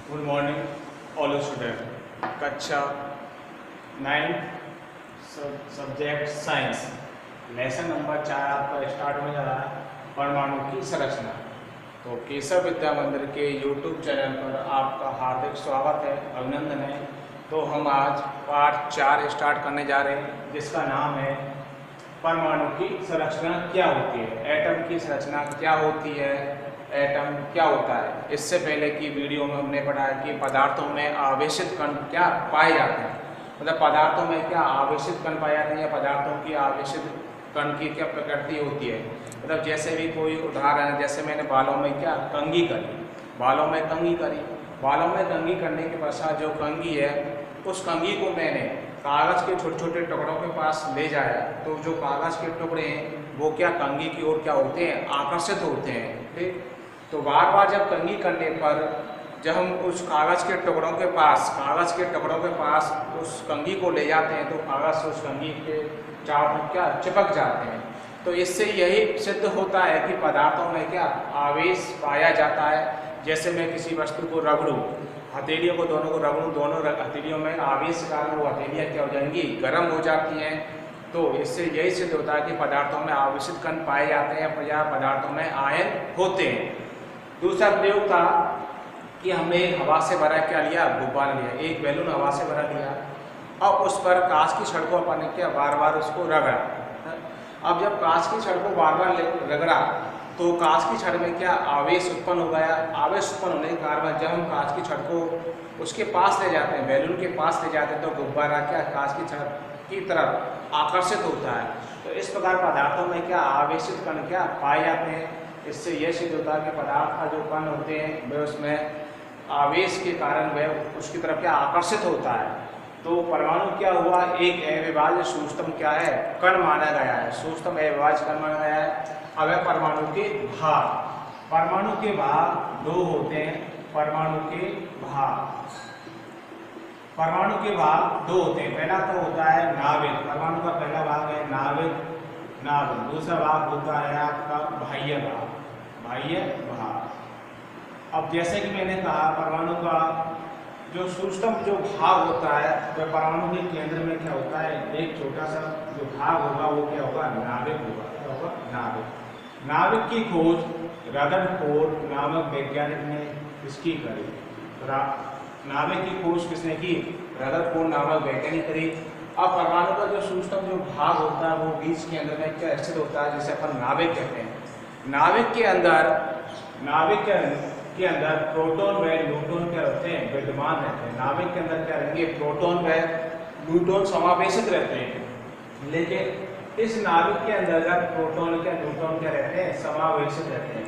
Good morning all student. कक्षा 9 subject science lesson number 4 आपका start होने जा रहा है, परमाणु की संरचना। तो केशव विद्या मंदिर के यूट्यूब चैनल पर आपका हार्दिक स्वागत है, अभिनंदन है। तो हम आज पार्ट 4 स्टार्ट करने जा रहे हैं, जिसका नाम है परमाणु की संरचना क्या होती है, एटम की संरचना क्या होती है, एटम क्या होता है। इससे पहले की वीडियो में हमने पढ़ा है कि पदार्थों में आवेशित कण क्या पाए जाते हैं, मतलब पदार्थों में क्या आवेशित कण पाए जाते हैं या पदार्थों की आवेशित कण की क्या प्रकृति होती है। मतलब जैसे भी कोई उदाहरण है, जैसे मैंने बालों में क्या कंघी करी, बालों में कंघी करी, बालों में कंघी करने के पश्चात जो कंघी है उस कंघी को मैंने कागज़ के छोटे छोटे टुकड़ों के पास ले जाया, तो जो कागज़ के टुकड़े हैं वो क्या कंघी की ओर क्या होते हैं, आकर्षित होते हैं। ठीक, तो बार बार जब कंघी करने पर जब हम उस कागज़ के टुकड़ों के पास उस कंघी को ले जाते हैं तो कागज़ उस कंघी के चारों तरफ क्या चिपक जाते हैं। तो इससे यही सिद्ध होता है कि पदार्थों में क्या आवेश पाया जाता है। जैसे मैं किसी वस्तु को रगड़ूँ, हथेलियों को दोनों को रगड़ूँ, दोनों हथेलियों में आवेश के कारण वो हथेलियाँ क्या हो जाएंगी, गर्म हो जाती हैं। तो इससे यही सिद्ध होता है कि पदार्थों में आवेशित कण पाए जाते हैं या पदार्थों में आयन होते हैं। दूसरा प्रयोग था कि हमने एक हवा से भरा क्या लिया, गुब्बारा लिया, एक बैलून हवा से भरा लिया और उस पर कांच की छड़ को अपन ने क्या बार बार उसको रगड़ा। अब जब कांच की छड़ को बार बार रगड़ा तो कांच की छड़ में क्या आवेश उत्पन्न हो गया। आवेश उत्पन्न होने के कारण जब हम कांच की छड़ को उसके पास ले जाते हैं, बैलून के पास ले जाते हैं, तो गुब्बारा क्या कांच की छड़ की तरफ आकर्षित होता है। तो इस प्रकार पदार्थों में क्या आवेशित कण क्या पाए जाते हैं। इससे यह सिद्ध होता है कि पदार्थ का जो कण होते हैं वह उसमें आवेश के कारण वह उसकी तरफ क्या आकर्षित होता है। तो परमाणु क्या हुआ, एक अविभाज्य सूक्ष्म क्या है, कण माना गया है, सूक्ष्म अविभाज्य कण माना गया है। अब है परमाणु के भाग। परमाणु के भाग दो होते हैं। परमाणु के भाग दो होते हैं। पहला तो होता है नाभिक। परमाणु का पहला भाग है नाभिक। दूसरा भाग होता है आपका बाह्य भाग। अब जैसे कि मैंने कहा, परमाणु का जो सूक्ष्म जो भाग होता है वह परमाणु के केंद्र में क्या होता है, एक छोटा सा जो भाग होगा वो क्या होगा, नाभिक होगा। क्या होगा, नाभिक। नाभिक की खोज रदरफोर्ड नामक वैज्ञानिक ने इसकी करी। नाभिक की खोज किसने की, रदरफोर्ड नामक वैज्ञानिक करी। अब परमाणु का जो सूक्ष्म जो भाग होता है वो बीच के अंदर में क्या स्थित होता है, जिसे अपन नाभिक कहते हैं। नाभिक के अंदर प्रोटॉन व न्यूट्रॉन क्या रहते हैं, विद्यमान रहते हैं। नाभिक के अंदर क्या रहेंगे, प्रोटॉन व न्यूट्रॉन समावेशित रहते हैं। लेकिन इस नाभिक के अंदर प्रोटॉन क्या न्यूट्रॉन क्या रहते हैं, समावेशित रहते हैं।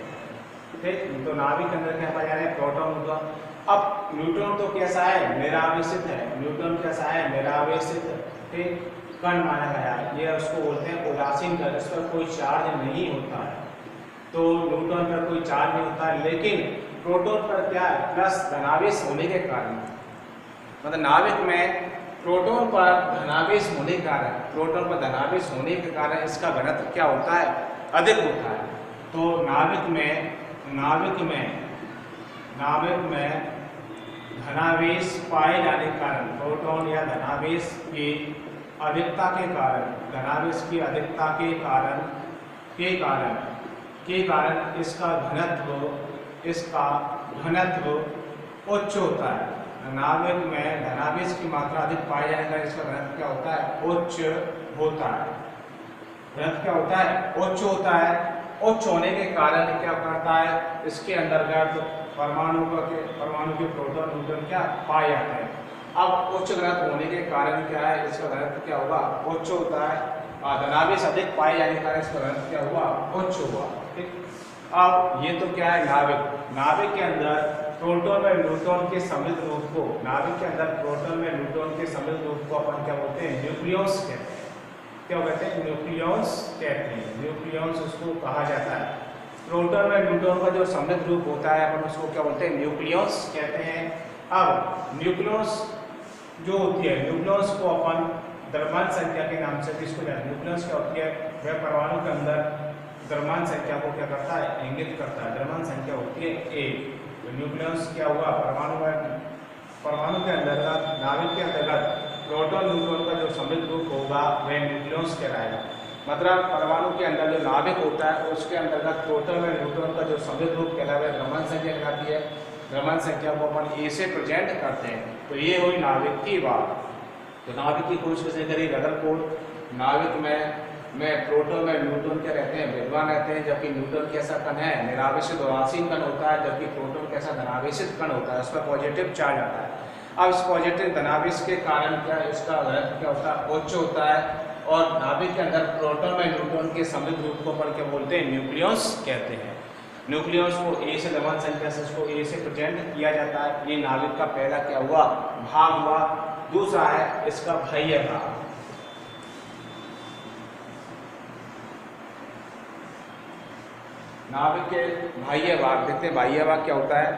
ठीक, तो नाभिक के अंदर क्या पाया जा रहा है, प्रोटॉन न्यूट्रॉन। अब न्यूट्रॉन तो कैसा है, निरावेशित है। न्यूट्रॉन कैसा है, निरावेशित। ठीक, कण माना गया है। ये उसको बोलते हैं उदासीन कण, इस पर कोई चार्ज नहीं होता है। तो न्यूट्रॉन पर कोई चार्ज नहीं होता है, लेकिन प्रोटॉन पर क्या है, प्लस धनावेश होने के कारण, मतलब नाभिक में प्रोटॉन पर धनावेश होने के कारण इसका घनत्व क्या होता है, अधिक होता है। तो नाभिक में धनावेश पाए जाने के कारण, प्रोटॉन या धनावेश की अधिकता के कारण, धनावेश की अधिकता के कारण इसका घनत्व उच्च होता है। नाभिक में धनावेश की मात्रा अधिक पाए जाने का इसका घनत्व क्या होता है, उच्च होता है। घनत्व क्या होता है, उच्च होता है। उच्च होने के कारण क्या करता है, इसके अंतर्गत परमाणु के प्रोटॉन न्यूट्रॉन क्या पाए जाते हैं। अब उच्च घनत्व होने के कारण क्या है, इसका घनत्व क्या होगा, उच्च होता है। धनावेश अधिक पाए जाने के कारण इसका घनत्व क्या हुआ, उच्च हुआ। ठीक, अब ये तो क्या है, नाभिक के अंदर प्रोटॉन व न्यूट्रॉन के सम्मिलित रूप को, अपन क्या बोलते हैं, न्यूक्लियस कहते हैं। क्या कहते हैं, न्यूक्लियस उसको कहा जाता है। प्रोटॉन व न्यूट्रॉन का जो सम्मिलित रूप होता है अपन उसको क्या बोलते हैं, न्यूक्लियस कहते हैं। अब न्यूक्लियस जो होती है, न्यूक्लियस को अपन द्रव्यमान संख्या के नाम से इसको जानते हैं। न्यूक्लियस क्या होती है, वह परमाणु के अंदर द्रव्यमान संख्या को क्या करता है, इंगित करता है। द्रव्यमान संख्या होती है 1। तो न्यूक्लियस क्या हुआ, परमाणु के अंतर्गत, नाभिक के अंतर्गत प्रोटॉन न्यूट्रॉन का जो सममित ग्रुप होगा वह न्यूक्लियस कहलाएगा। मतलब परमाणु के अंदर जो नाभिक होता है उसके अंतर्गत प्रोटॉन और न्यूट्रॉन का जो सममित ग्रुप कहलाता है भ्रमण संख्या कहलाती है। भ्रमण संख्या को अपन ए से प्रेजेंट करते हैं। तो ये हुई नाभिक की बात। तो नाभिक की खोज किसने करी, रदरफोर्ड। नाभिक में प्रोटॉन में न्यूट्रॉन क्या रहते हैं, विद्यमान रहते हैं, जबकि न्यूट्रॉन कैसा कण है, निरावेशित उदासीन कण होता है, जबकि प्रोटॉन कैसा धनावेशित कण होता है, उस पर पॉजिटिव चार्ज आता है। अब इस पॉजिटिव धनावेश के कारण क्या इसका घनत्व क्या होता है, उच्च होता है। और नाभिक के अंदर प्रोटॉन और न्यूट्रॉन के सममित ग्रुप को अपन क्या बोलते हैं, न्यूक्लियस कहते हैं। न्यूक्लियस को ए से भ्रमण संख्या से इसको ए से प्रेजेंट किया जाता है। ये नाभिक का पहला क्या हुआ, भाग हुआ। दूसरा है इसका बाह्य भाग। नाभिक के बाह्य भाग देखते हैं, बाह्य भाग क्या होता है।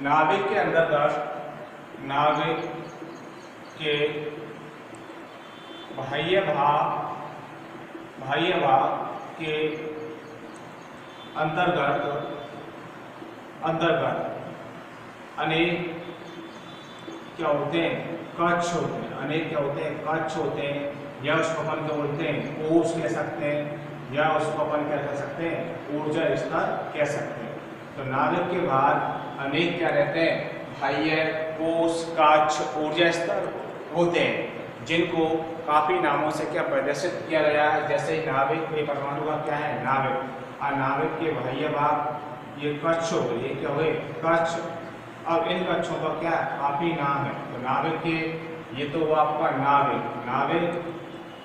नाभिक के अंतर्गत, नाभिक के बाह्य भाग के अंतर्गत अनेक क्या होते हैं, कक्ष होते हैं। अनेक क्या होते हैं, कक्ष होते हैं। या उसको अपन क्या बोलते हैं, कोष कह सकते हैं, या उसको अपन क्या कह सकते हैं, ऊर्जा स्तर कह सकते हैं। तो नाभिक के बाहर अनेक क्या रहते हैं, बाह्य, कोष, कक्ष, ऊर्जा स्तर होते हैं, जिनको काफी नामों से क्या प्रदर्शित किया गया है। जैसे नाभिक में परमाणु का क्या है, नाभिक। और नाभिक के बाह्य भाग ये कक्ष हो गए, ये क्या हुए, कक्ष। अब इन कक्षों का क्या काफी नाम है। तो नाभिक के ये तो हुआ आपका नाभिक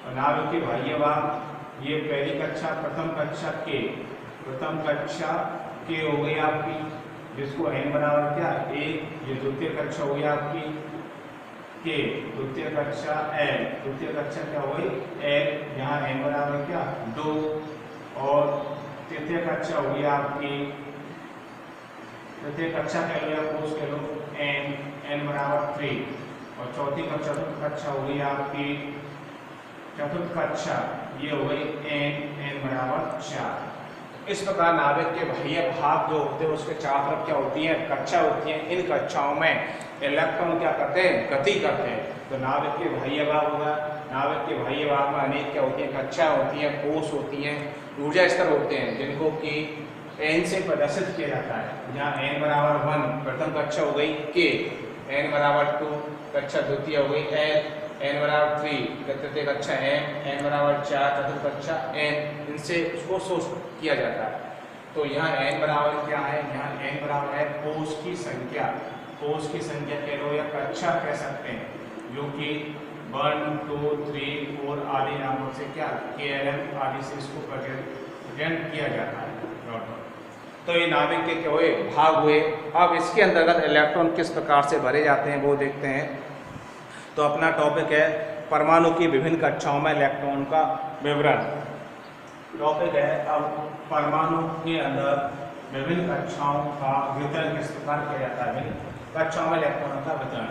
और नाभिक के बाह्य भाग। ये पहली कक्षा, प्रथम कक्षा के हो गई आपकी, जिसको n बराबर क्या 1। ये द्वितीय कक्षा हो गई आपकी के, द्वितीय कक्षा L, द्वितीय कक्षा क्या हो गई L, यहाँ n बराबर क्या 2। और तृतीय कक्षा हो गई आपकी, तृतीय कक्षा कह लो या कोष कह लो n बराबर 3। और चौथी कक्षा, चतुर्थ कक्षा हो गई आपकी, चतुर्थ कक्षा ये हो गई n बराबर 4। इस प्रकार नाभिक के बाह्य भाग जो होते हैं उसके चारों तरफ क्या होती है, कक्षा होती है। इन कक्षाओं में इलेक्ट्रॉन क्या करते हैं, गति करते हैं। तो नाभिक के बाह्य भाग होगा। नाभिक के बाह्य भाग में अनेक क्या होती है, कक्षा होती है, कोष होती हैं, ऊर्जा स्तर होते हैं, जिनको कि n से प्रदर्शित किया जाता है। जहाँ n बराबर 1 प्रथम कक्षा हो गई K, n बराबर 2 कक्षा द्वितीय हो गई L, n बराबर 3 तृतीय कक्षा n बराबर 4 चतुर्थ कक्षा n, इनसे उसको सोच किया जाता है। तो यहाँ n बराबर क्या है, यहाँ n बराबर है कोष की संख्या। कोष की संख्या कह लो या कक्षा कह सकते हैं, जो कि 1 2 3 4 आदि नामों से क्या KLM आदि से इसको प्रेजेंट किया जाता है। तो ये नाभिक के क्या हुए, भाग हुए। अब इसके अंतर्गत इलेक्ट्रॉन किस प्रकार से भरे जाते हैं वो देखते हैं। तो अपना टॉपिक है परमाणु की विभिन्न कक्षाओं में इलेक्ट्रॉन का विवरण। टॉपिक है अब परमाणु के अंदर विभिन्न कक्षाओं का वितरण किस प्रकार किया जाता है, विभिन्न कक्षाओं में इलेक्ट्रॉनों का वितरण।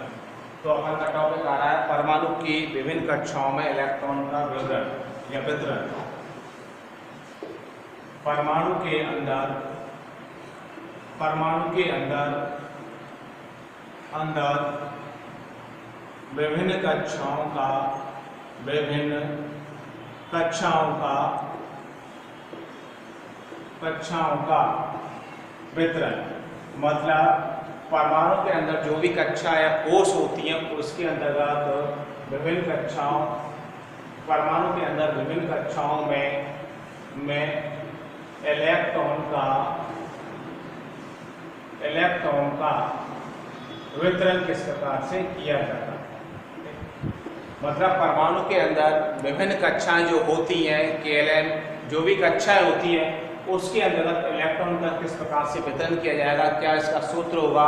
तो अपन का टॉपिक आ रहा है परमाणु की विभिन्न कक्षाओं में इलेक्ट्रॉन का विवरण या वितरण। परमाणु के अंदर विभिन्न कक्षाओं का वितरण। मतलब परमाणु के अंदर जो भी कक्षा या कोष होती है उसके अंतर्गत विभिन्न कक्षाओं, परमाणु के अंदर विभिन्न कक्षाओं में इलेक्ट्रॉन का वितरण किस प्रकार से किया जाता है। मतलब परमाणु के अंदर विभिन्न कक्षाएं जो होती हैं, KLM जो भी कक्षाएं होती हैं उसके अंतर्गत इलेक्ट्रॉन का किस प्रकार से वितरण किया जाएगा, क्या इसका सूत्र होगा,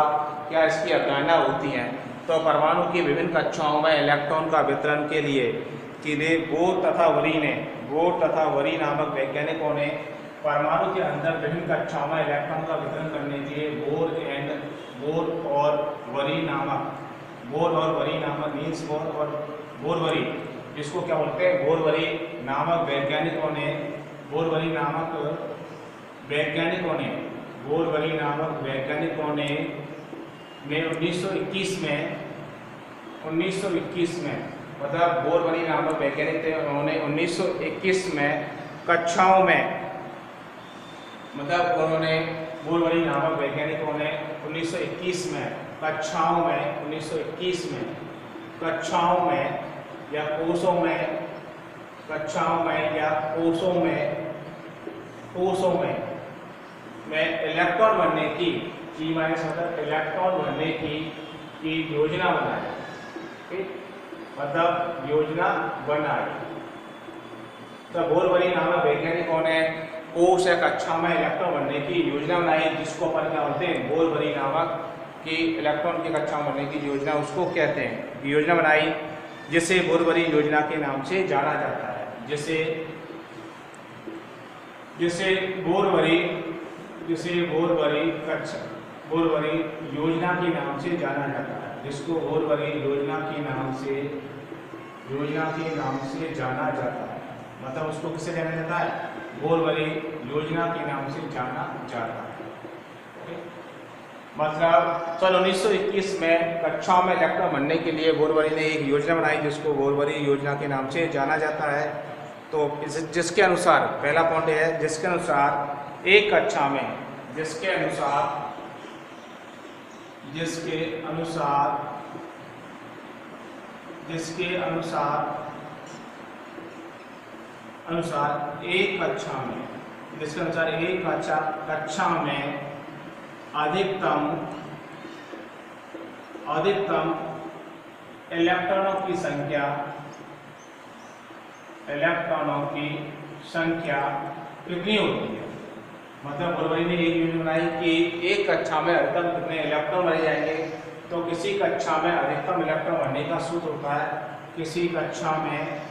क्या इसकी अवधारणा होती है। तो परमाणु की विभिन्न कक्षाओं में इलेक्ट्रॉन का वितरण के लिए बोर तथा वरी नामक वैज्ञानिकों ने परमाणु के अंदर विभिन्न कक्षाओं में इलेक्ट्रॉन का वितरण करने के लिए बोर और वरी नामक नील्स बोर और बोरवरी, जिसको क्या बोलते हैं बोरवरी नामक वैज्ञानिकों ने बोरवली नामक वैज्ञानिकों ने 1921 में मतलब बोरवली नामक वैज्ञानिक थे, उन्होंने 1921 में कक्षाओं में मतलब उन्होंने बोरवली नामक वैज्ञानिकों ने 1921 में कक्षाओं में या कोषों में इलेक्ट्रॉन बनने की मतलब इलेक्ट्रॉन बनने की योजना बनाई। ठीक, मतलब योजना बनाई। तो बोरवली नामक वैज्ञानिकों ने कोष या कक्षा में इलेक्ट्रॉन बनने की योजना बनाई, जिसको अपन क्या बोलते हैं, बोरवली नामक की इलेक्ट्रॉन की कक्षा में बनने की योजना, उसको कहते हैं, योजना बनाई, जिसे बोरवली योजना के नाम से जाना जाता है। जिसे बोरवली योजना के नाम से जाना जाता है, जिसको बोरवली योजना के नाम से जाना जाता है। मतलब उसको किससे जाना जाता है, बोरवली योजना के नाम से जाना जाता है। मतलब सन 1921 में कक्षाओं में इलेक्ट्रॉन बनने के लिए बोरवली ने एक योजना बनाई, जिसको बोरवली योजना के नाम से जाना जाता है। तो जिसके अनुसार पहला पॉइंट है, जिसके अनुसार एक कक्षा में जिसके अनुसार एक कक्षा में अधिकतम इलेक्ट्रॉनों की संख्या कितनी होती है। मतलब बोरवली ने एक योजना बनाई कि एक कक्षा में अधिकतम कितने इलेक्ट्रॉन भरे जाएंगे। तो किसी कक्षा में अधिकतम इलेक्ट्रॉन भरने का सूत्र होता है, किसी कक्षा में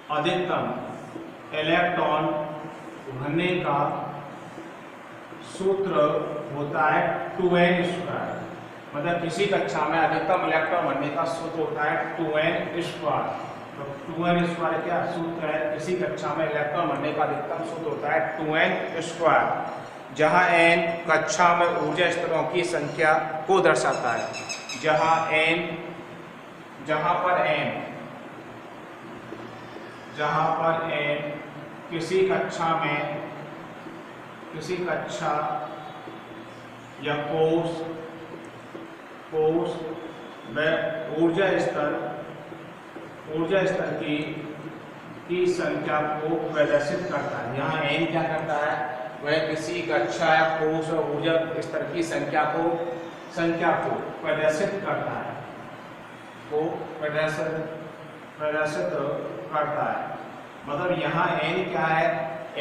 अधिकतम इलेक्ट्रॉन भरने का सूत्र होता है 2n²। मतलब किसी कक्षा में अधिकतम इलेक्ट्रॉन भरने का सूत्र होता है 2n²। तो 2n² क्या सूत्र है, किसी कक्षा में इलेक्ट्रॉन भरने का अधिकतम सूत्र होता है 2n², जहां n कक्षा में ऊर्जा स्तरों की संख्या को दर्शाता है। जहां पर n किसी कक्षा या कोष में ऊर्जा स्तर की संख्या को प्रदर्शित करता है। यहाँ n क्या करता है, वह किसी कक्षा या कोष और ऊर्जा स्तर की संख्या को प्रदर्शित करता है, मतलब यहाँ n क्या है,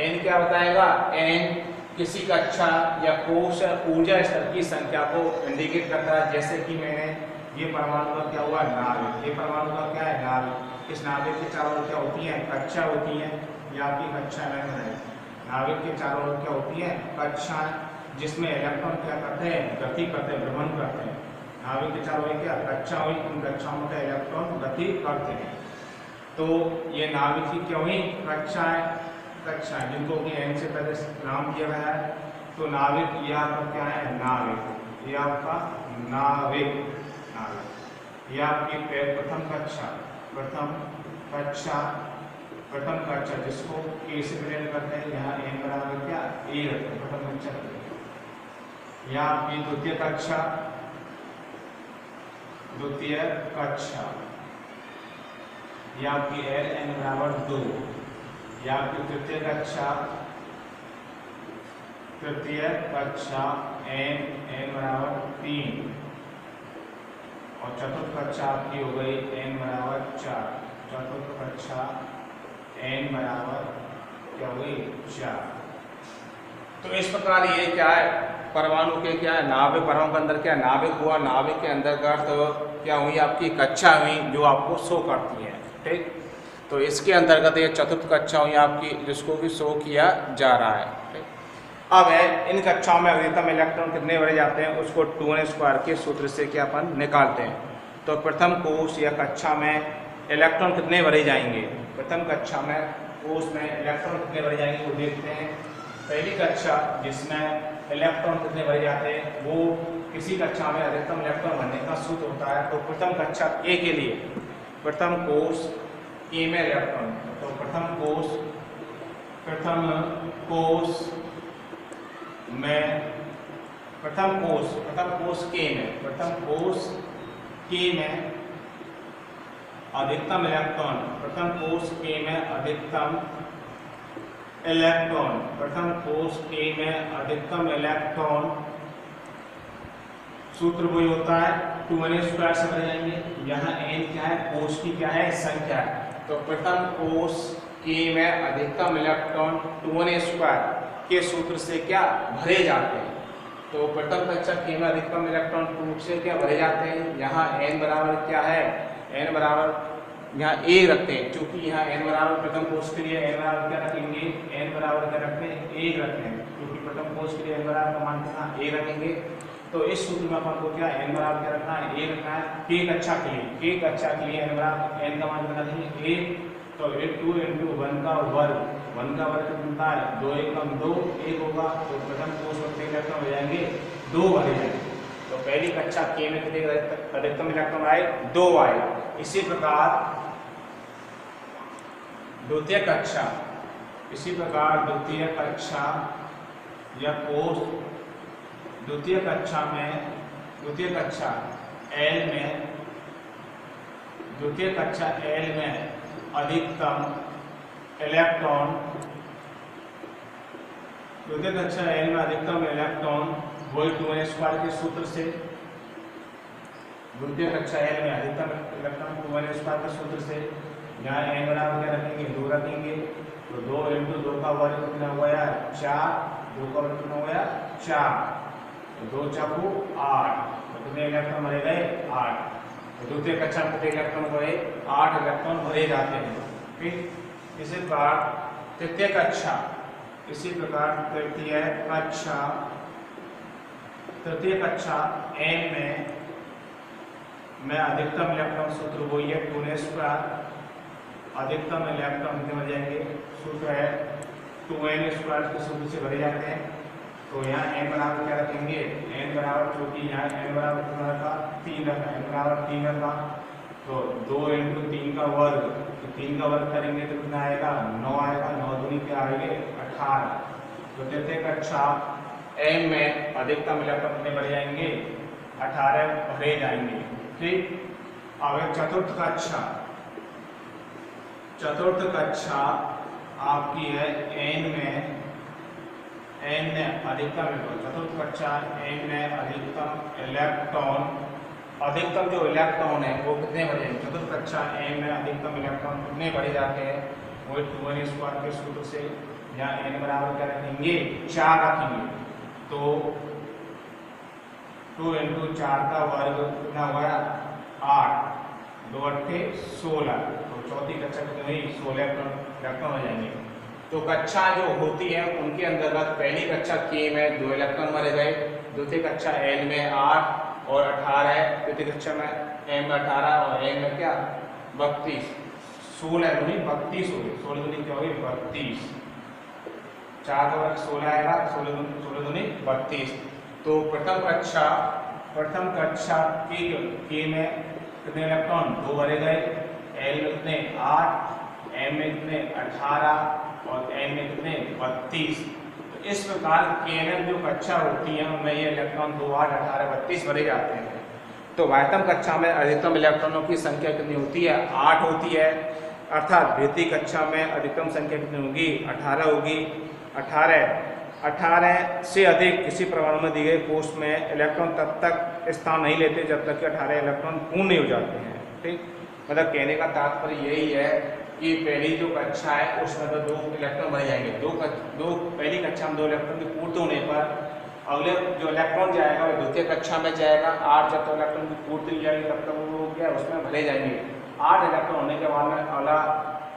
n क्या बताएगा, n किसी कक्षा या कोष ऊर्जा स्तर की संख्या को इंडिकेट करता है। जैसे कि मैंने ये परमाणु का क्या हुआ, नाभिक, ये परमाणु का क्या है, नाभिक। इस नाभिक के चारों ओर क्या होती है, कक्षा होती है। ये आपकी कक्षा में है, नाभिक के चारों ओर क्या होती है, कक्षा, जिसमें इलेक्ट्रॉन क्या करते हैं, गति करते हैं, भ्रमण करते हैं। नाभिक के चारों ओर क्या कक्षा हुई, उन कक्षाओं में इलेक्ट्रॉन गति करते हैं। तो ये नाभिक की क्या हुई, कक्षाएं, जिनको कि n से पहले नाम दिया गया है। तो नाभिक, ये आपका क्या है, नाभिक, ये आपका नाभिक, ये आपकी प्रथम कक्षा जिसको k से प्रेरित करते हैं। यहाँ n बराबर क्या, a रखते हैं, प्रथम कक्षा रखते हैं। यहाँ आपकी द्वितीय कक्षा, यह आपकी n बराबर 2। यह आपकी तृतीय कक्षा n बराबर 3 और चतुर्थ कक्षा आपकी हो गई n बराबर 4। चतुर्थ कक्षा n बराबर क्या हो गई, 4। तो इस प्रकार ये क्या है, परमाणु के क्या है, नाभिक, परमाणु के अंदर क्या नाभिक हुआ, नाभिक के अंतर्गत तो क्या हुई, आपकी कक्षा हुई जो आपको शो करती है। ठीक, तो इसके अंतर्गत ये चतुर्थ कक्षा हुई आपकी, जिसको भी शो किया जा रहा है। ठीक, अब है इन कक्षाओं में अधिकतम इलेक्ट्रॉन कितने भरे जाते हैं, उसको 2n² के सूत्र से क्या अपन निकालते हैं। तो प्रथम कोष या कक्षा में इलेक्ट्रॉन कितने भरे जाएंगे। प्रथम कक्षा में कोर्स में इलेक्ट्रॉन कितने भरे जाएंगे वो देखते हैं। पहली कक्षा जिसमें इलेक्ट्रॉन कितने भरे जाते हैं वो किसी कक्षा में अधिकतम इलेक्ट्रॉन भरने का सूत्र होता है। तो प्रथम कक्षा ए के लिए प्रथम कोर्स ए में इलेक्ट्रॉन, तो प्रथम कोर्स के में अधिकतम इलेक्ट्रॉन, प्रथम कोर्स के में अधिकतम इलेक्ट्रॉन सूत्र वही होता है 2n² से भरे जाएंगे। यहाँ n क्या है, कोर्स की क्या है, संख्या है। तो प्रथम कोर्स के में अधिकतम इलेक्ट्रॉन 2n² के सूत्र से क्या भरे जाते हैं। तो प्रथम कक्षा के में अधिकतम इलेक्ट्रॉन 2 से क्या भरे जाते हैं। यहाँ n बराबर क्या है, n बराबर यहाँ a रखते हैं, क्योंकि यहाँ n बराबर प्रथम कोर्स के लिए n बराबर क्या रखेंगे, n बराबर क्या रखते हैं, 1 रखते हैं, क्योंकि प्रथम कोर्स के लिए n बराबर का मान कितना 1 रखेंगे। तो इस सूत्र में अपन को क्या n बराबर क्या रखना है, 1 रखना है। k कक्षा के लिए n बराबर n का मान कितना देंगे 1। तो 2 × 1 का वर्ग, 1 का वर्ग कितना है 2 × 2 1 होगा। तो प्रथम कोर्स में कितने इलेक्ट्रॉन हो जाएंगे, 2 भरे जाएंगे। तो पहली कक्षा के में कितने अधिकतम इलेक्ट्रॉन आए, 2 आए। इसी प्रकार द्वितीय कक्षा या कोर्स द्वितीय कक्षा L में अधिकतम इलेक्ट्रॉन वही 2n² के सूत्र से, द्वितीय कक्षा L में अधिकतम इलेक्ट्रॉन 2n² के सूत्र से यहाँ n बराबर क्या रखेंगे, 2 रखेंगे। तो 2 × 2 का वर्ग कितना हो गया 4, 2 का वर्ग कितना हो गया 4, तो 2 × 4 8, तो कितने इलेक्ट्रॉन भरे गए 8। तो द्वितीय कक्षा में कितने इलेक्ट्रॉन भरे, 8 इलेक्ट्रॉन भरे जाते हैं। ठीक, इसी प्रकार तृतीय कक्षा n में अधिकतम इलेक्ट्रॉन सूत्र वही है 2n²। अधिकतम इलेक्ट्रॉन कितने भरे जाएंगे, सूत्र है 2n² के सूत्र से भरे जाते हैं। तो यहाँ n बराबर क्या रखेंगे, n बराबर, क्योंकि यहाँ n बराबर कितना रखा 3 रखा, n बराबर 3 रखा। तो 2 × 3 का वर्ग, तो 3 का वर्ग करेंगे तो कितना आएगा 9 आएगा, 9 दूनी क्या आएंगे 18। तो तृतीय कक्षा m में अधिकतम इलेक्ट्रॉन कितने भरे जाएंगे, 18 भरे जाएंगे। ठीक, अब चतुर्थ कक्षा आपकी है n में अधिकतम, चतुर्थ कक्षा n में अधिकतम जो इलेक्ट्रॉन है वो कितने भरे जाएंगे। चतुर्थ कक्षा n में अधिकतम इलेक्ट्रॉन कितने भरे जाते हैं, वो 2n² के सूत्र से। यहाँ n बराबर क्या रखेंगे 4 रखेंगे। तो 2 × 4 का वर्ग कितना हुआ 8, 2 × 16। तो चौथी कक्षा कितनी 16 इलेक्ट्रॉन हो जाएंगे। तो कक्षा जो होती है उनके अंतर्गत पहली कक्षा के में 2 इलेक्ट्रॉन भरे गए, द्वितीय कक्षा L में 8 और 18 है, तृतीय कक्षा में M में 18 और N में क्या 32, 16 दूनी 32 हो गई, 16 दूनी क्या होगी 32, 4 का वर्ग 16 आएगा, 16 दूनी 32। तो प्रथम कक्षा के में कितने इलेक्ट्रॉन 2 भरे गए, L में कितने 8, M में कितने 18 और N में कितने 32। तो इस प्रकार KNM जो कक्षा होती है उनमें ये इलेक्ट्रॉन 2, 8, 18, 32 भरे जाते हैं। तो वायतम कक्षा में अधिकतम इलेक्ट्रॉनों की संख्या कितनी होती है 8 होती है, अर्थात द्वितीय कक्षा में अधिकतम संख्या कितनी होगी 18 होगी। 18 से अधिक किसी परमाणु में दी गई कोष में इलेक्ट्रॉन तब तक स्थान नहीं लेते जब तक कि 18 इलेक्ट्रॉन पूर्ण नहीं हो जाते हैं। ठीक, मतलब कहने का तात्पर्य यही है कि पहली जो कक्षा है उसमें तो 2 इलेक्ट्रॉन भरे जाएंगे, पहली कक्षा में 2 इलेक्ट्रॉन की पूर्ति होने पर अगले जो इलेक्ट्रॉन जाएगा वो द्वितीय कक्षा में जाएगा। 8 जब तक इलेक्ट्रॉन की पूर्ति हो जाएगी तब तक वो क्या उसमें भरे जाएंगे। 8 इलेक्ट्रॉन होने के बाद में अगला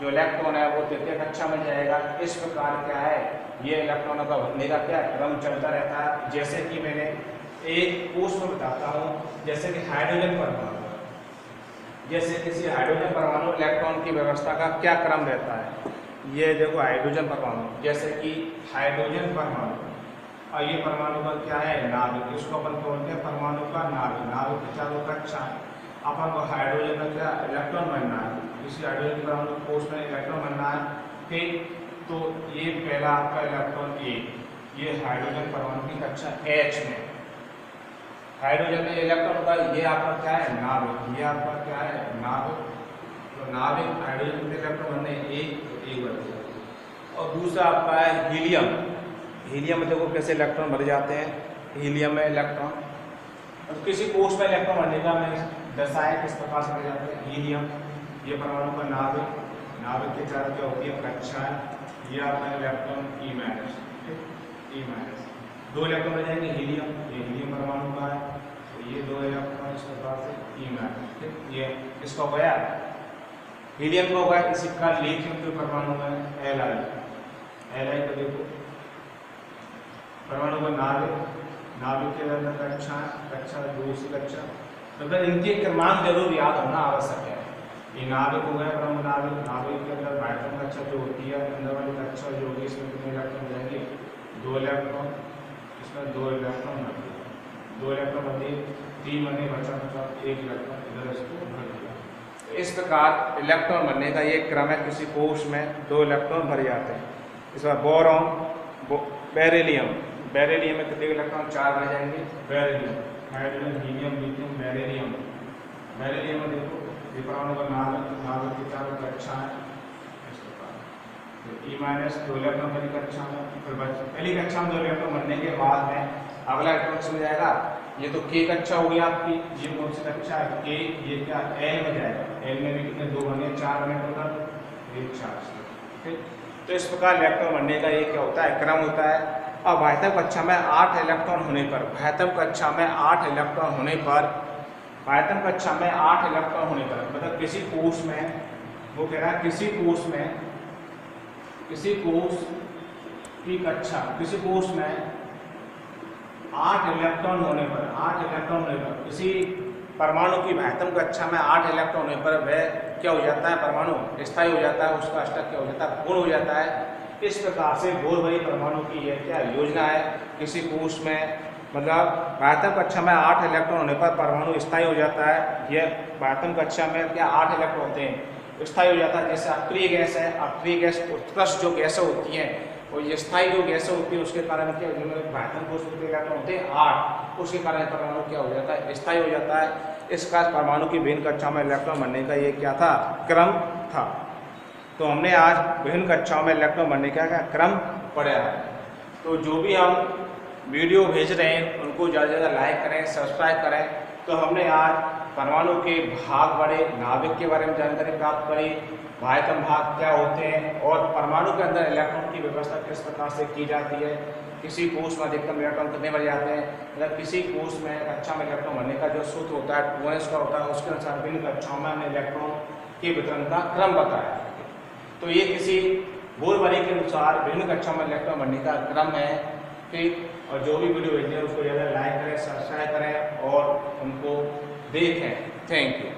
जो इलेक्ट्रॉन है वो तृतीय कक्षा में जाएगा। इस प्रकार क्या है ये इलेक्ट्रॉनों का भरने का क्या क्रम चलता रहता है। जैसे कि मैंने एक कोर्स में बताता हूँ, जैसे कि हाइड्रोजन परमाणु, जैसे किसी हाइड्रोजन परमाणु इलेक्ट्रॉन की व्यवस्था का क्या क्रम रहता है। ये देखो हाइड्रोजन परमाणु, जैसे कि हाइड्रोजन परमाणु, और ये परमाणु का क्या है, नाभिक। इसको अपन बोलते हैं परमाणु का नाभिक। नाभिक के चारों कक्षा अपन को हाइड्रोजन में क्या इलेक्ट्रॉन बनना है, किसी हाइड्रोजन परमाणु कोष में इलेक्ट्रॉन बनना है। ठीक, तो ये पहला आपका इलेक्ट्रॉन ए, ये हाइड्रोजन परमाणु की कक्षा H में हाइड्रोजन में इलेक्ट्रॉन का, ये आपका क्या है, नाभिक। ये आपका क्या है, नाभिक। तो नाभिक हाइड्रोजन के इलेक्ट्रॉन बनने एक बचे। और दूसरा आपका है हीलियम। हीलियम में देखो कैसे इलेक्ट्रॉन भरे जाते हैं। हीलियम में इलेक्ट्रॉन, और किसी कोष में इलेक्ट्रॉन भरने का मैं दर्शाया किस प्रकार से भरे जाते हैं। हीलियम, ये परमाणु का नाभिक। नाभिक के चारों क्या होती है, कक्षाएं। ये आपका electron E minus, E minus. दो इलेक्ट्रॉन बन जाएंगे हीलियम, ये हीलियम परमाणु का है। तो ये दो इलेक्ट्रॉन इस प्रकार से ई माइनस। ठीक, ये इसका हो गया हीलियम का होगा। इसी प्रकार लिथियम के परमाणु में Li, Li को देखो परमाणु का नाभिक। नाभिक के अंदर कक्षा, कक्षा दूसरी कक्षा, मतलब इनके क्रमांक जरूर याद होना आवश्यक है। ये नाभिक हो गया परमाणु नाभिक। नाभिक के अंदर नाइट्रोजन कक्षा जो होती है, अंदर वाली कक्षा जो होगी, इसमें कितने इलेक्ट्रॉन जाएंगे, दो इलेक्ट्रॉन। इसमें दो इलेक्ट्रॉन भर दिया, दो इलेक्ट्रॉन भर दिए, तीन बने, बचा एक इलेक्ट्रॉन इधर इसको भर दिया। इस प्रकार इलेक्ट्रॉन बनने का ये क्रम है। किसी कोष में दो इलेक्ट्रॉन भरे जाते हैं। इस बार बोरॉन, बेरिलियम। बेरिलियम में कितने इलेक्ट्रॉन, चार भरे जाएंगे। Beryllium, hydrogen, helium, lithium, beryllium. Beryllium में देखो ये परमाणु का नाभिक। नाभिक के चारों कक्षा है इस प्रकार। तो ई माइनस दो इलेक्ट्रॉन पहली कक्षा में, फिर पहली कक्षा में दो इलेक्ट्रॉन बनने के बाद में अगला इलेक्ट्रॉन समझ जाएगा। ये तो के कक्षा हो गई आपकी, ये कौन सी कक्षा है, के। ये क्या एल में जाएगा। एल में भी कितने, दो बने, चार बने टोटल, एक चार। ठीक, तो इस प्रकार इलेक्ट्रॉन बनने का ये क्या होता है, क्रम होता है। और बाह्यतम कक्षा में 8 इलेक्ट्रॉन होने पर, बाह्यतम कक्षा में 8 इलेक्ट्रॉन होने पर, बाह्यतम कक्षा में 8 इलेक्ट्रॉन होने पर, मतलब किसी कोष में, वो कह रहा है किसी कोष में, किसी कोष की कक्षा, किसी कोष में 8 इलेक्ट्रॉन होने पर, 8 इलेक्ट्रॉन होने पर, किसी परमाणु की बाह्यतम कक्षा में 8 इलेक्ट्रॉन होने पर वह क्या हो जाता है, परमाणु स्थायी हो जाता है। उसका अष्टक क्या हो जाता है, पूर्ण हो जाता है। इस प्रकार से बोर भरी परमाणु की यह क्या योजना है। किसी कोष में मतलब बाह्यतम कक्षा में 8 इलेक्ट्रॉन होने पर परमाणु स्थायी हो जाता है। यह बाह्यतम कक्षा में क्या 8 इलेक्ट्रॉन होते हैं, स्थायी हो जाता है। जैसे अक्रिय गैस है, अक्रिय गैस उत्कृष्ट जो गैसें होती हैं, और ये स्थायी जो गैसें होती है, उसके कारण क्या, जिनमें बाह्यतम कोष में इलेक्ट्रॉन होते हैं 8, उसके कारण परमाणु क्या हो जाता है, स्थायी हो जाता है। इसका परमाणु की विभिन्न कक्षाओं में इलेक्ट्रॉन बनने का ये क्या था, क्रम था। तो हमने आज विभिन्न कक्षाओं में इलेक्ट्रॉन बनने का क्रम पढ़ा है। तो जो भी हम वीडियो भेज रहे हैं उनको ज़्यादा से ज़्यादा लाइक करें, सब्सक्राइब करें। तो हमने आज परमाणु के भाग पढ़े, नाभिक के बारे में जानकारी प्राप्त करी, बाह्यतम भाग क्या होते हैं, और परमाणु के अंदर इलेक्ट्रॉन की व्यवस्था किस प्रकार से की जाती है। किसी कोष में अधिकतम इलेक्ट्रॉन कितने भरे जाते हैं, मतलब किसी कोष में कक्षा में इलेक्ट्रॉन भरने का जो सूत्र होता है 2s का होता है, उसके अनुसार विभिन्न कक्षाओं में हमने इलेक्ट्रॉन के वितरण का क्रम बताया। तो ये किसी बोर भरी के अनुसार विभिन्न कक्षाओं में इलेक्ट्रॉन भरने का क्रम है। ठीक, और जो भी वीडियो भेजें उसको ज़्यादा लाइक करें, सब्सक्राइब करें और उनको देखें। Thank you.